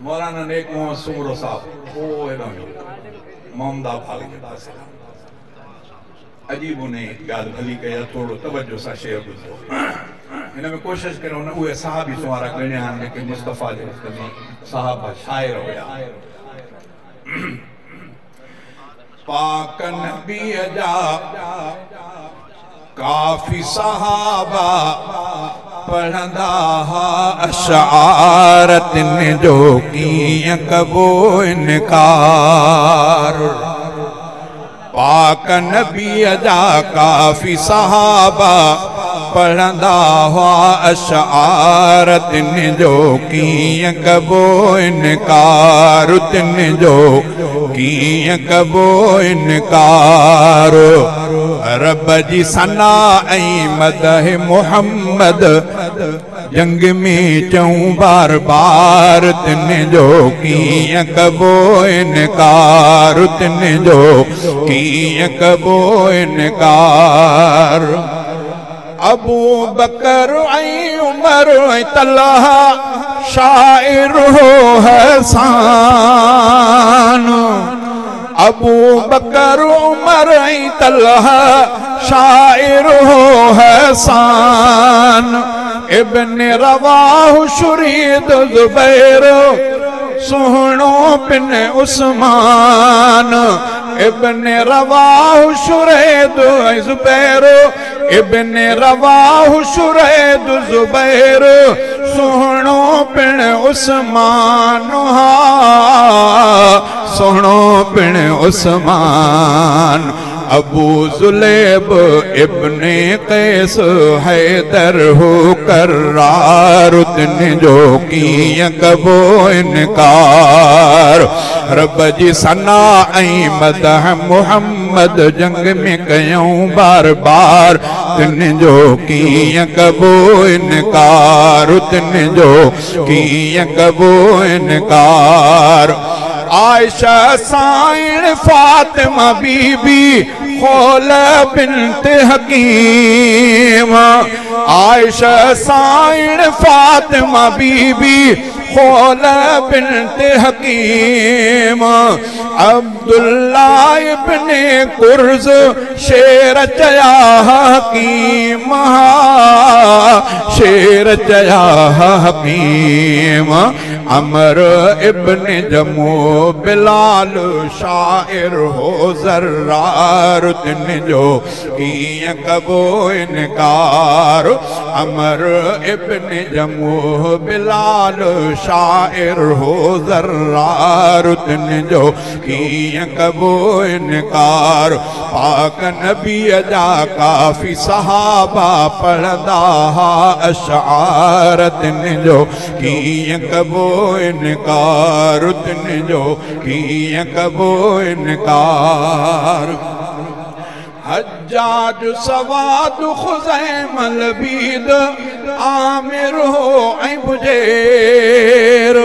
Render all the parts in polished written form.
मौलाना नेक मोहम्मद सुमरो साहब वो मोहम्मदा भाग के पास अजीब उन्हें गाल भली कया थोड़ो तवज्जो सा शेर बुझो इनमें कोशिश करो न उहे सहाबी सुवारा गणिया लेकिन मुस्तफा जे सहाबा शायर होया पाक नबी जा काफी सहाबा पढ़ंदा अशारत ने जो कीअं कबो इनकार पाक नबी जा काफी सहाबा पढ़ंदा हुआ अशारत ने जो कीअं कबो इनकार तिन जो कीअं कबो इनकार रब जी सना ऐं मदह मुहम्मद जंग में चऊं बार बार तिन जो कीअं कबो इनकार तिन जो कीअं कबो इनकार अबू बकर ऐं उमर ऐं तलहा शाइर हो हसान अबू बकर उमर ऐं तलहा शाइर हो हसान इब्न रवाह शुरीद ज़ुबैर सुहणो बिन उस्मान इब्न रवाह शुरीद ज़ुबैर इब्न रवाह शुरीद ज़ुबैर सुहणो बिन उस्मान सुहणो बिन उस्मान अबू ज़ुलैब इब्ने कैस हैदर हो करार तिन जो कीअं कबो इनकार रब जी सना ऐं मदह मुहम्मद जंग में कयूं बार बार तिन जो कीअं कबो इनकार तिन जो कीअं कबो इनकार आयशा साइण फातिमा बीबी खोल बिन्त हकीम आयशा साइण फातिमा बीबी खोल बिन्त हकीम अब्दुल्ला इब्ने कुर्ज़ शेर चया हकीम शेर चया हकीम अमर इब्ने जमो बिलाल शाइर हो ज़र्रार तिन जो कीअं कबो इनकार अमर इब्ने जमो बिलाल शाइर हो ज़र्रार तिन जो कीअं कबो इनकार पाक नबी जा काफ़ी सहाबा पढ़ंदा अशार तिन जो कीअं कबो इनकार तिन जो कीअं कबो इनकार हज्जाज सवाद खुज़ैम लबीद आमिर हो ऐं बुजैर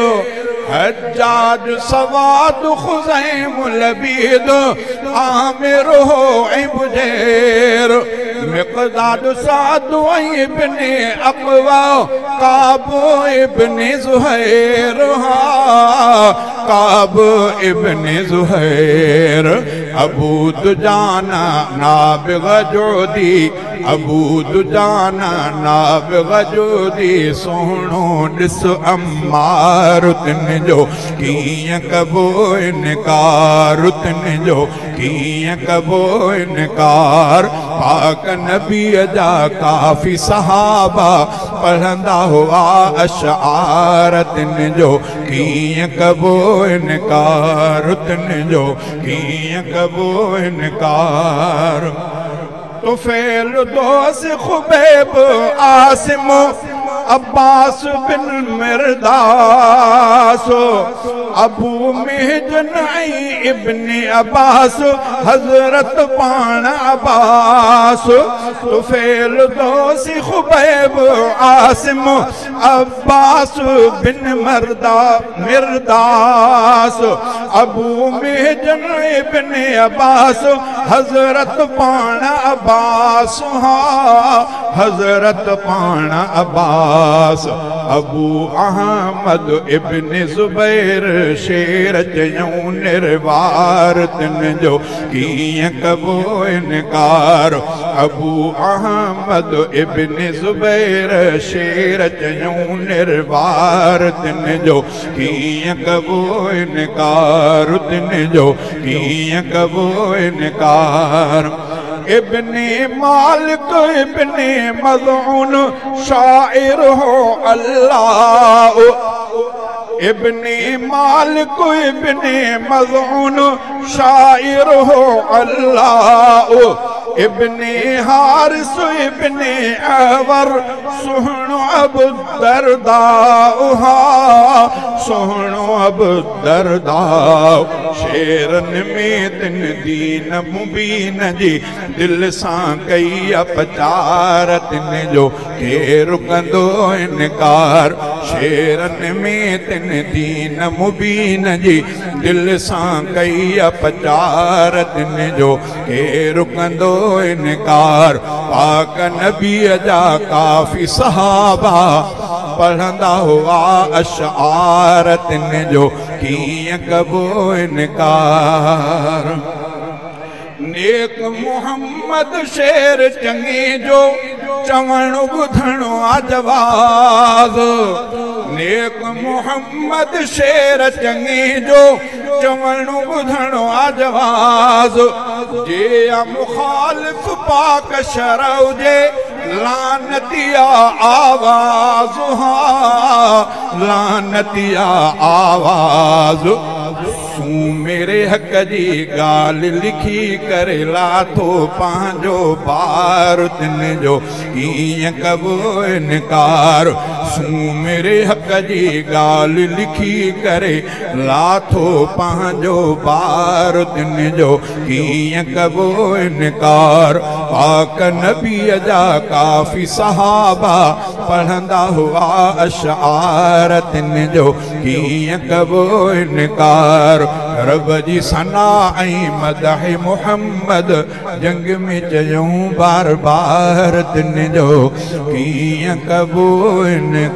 हज्जाज सवाद खुज़ैम लबीद आमिर हो ऐं बुजैर मिक़दाद साद ऐं इब्ने अक़वा काब इब्ने ज़ुहैर काब इब्ने ज़ुहैर अबू दुजाना नाबिग़ जोदी अबू दुजाना नाबिग़ जोदी सोहणो ॾिस अम्मार तिन जो कीअं कबो इनकार तिन जो कीअं कबो इनकार पाक नबीअ जा काफ़ी सहाबा पढ़ंदा हुआ अशार तिन जो कीअं कबो इनकार तिन जो कीअं कबो इनकार तुफ़ैल दोस खुबैब आसिम अब्बास बिन मिरदास अबू महजन इब्ने अब्बास हजरत पाण अब्बास तुफ़ैल दोसी खुबैब आसिम अब्बास बिन मिरदास अबू महजन इब्ने अब्बास हजरत पाण अब्बास हजरत पाण अब्बास अबू अहमद इब्न ज़ुबैर शेर चयूं निर्वार तिन जो कीअं कबो इनकार। अबू अहमद इब्न ज़ुबैर शेर चयूं निर्वार तिन जो कीअं कबो इनकार। तिन जो कीअं कबो इनकार। इब्ने मालिक इब्ने मज़ऊन शाइर हो अल्लाह। इब्ने मालिक इब्ने मज़ऊन शाइर हो अल्लाह। इब्ने हारिस इब्ने अवर सुहणो अबू दरदा। सुहणो अबू दरदा शेरन में तिन दीन मुबीन जी दिल सां कई अपचार। तिन जो केरु कंदो इनकार। शेरन में तिन दीन मुबीन जी दिल सां कई अपचार। तिन जो केरु कंदो इनकार। पाक नबीअ जा काफ़ी सहाबा पढ़ंदा हुआ अशआर। तिन जो कीअं कबो इनकार। नेक मोहम्मद शेर चङे जो चवण ॿुधणो आजवाज़। नेक मोहम्मद शेर चङे जो चवण ॿुधणो आजवाज़। जे मुखालिफ पाक शरउ जे लानतिया आवाज़। लानतिया आवाज़ मेरे हक़ जी गाल लिखी करे लाथो पंहिंजो बार। तिन जो कीअं कबो इनकार। मेरे हक़ जी गाल लिखी करे लाथो पंहिंजो बार। तिन जो कीअं कबो इनकार। पाक नबीअ जा काफ़ी सहाबा पढ़ंदा हुआ अशआर। तिन जो कीअं कबो इनकार। रब जी सना ऐं मदह मुहम्मद जंग में चयूं बार बार। तिन जो कीअं कबो इनकार।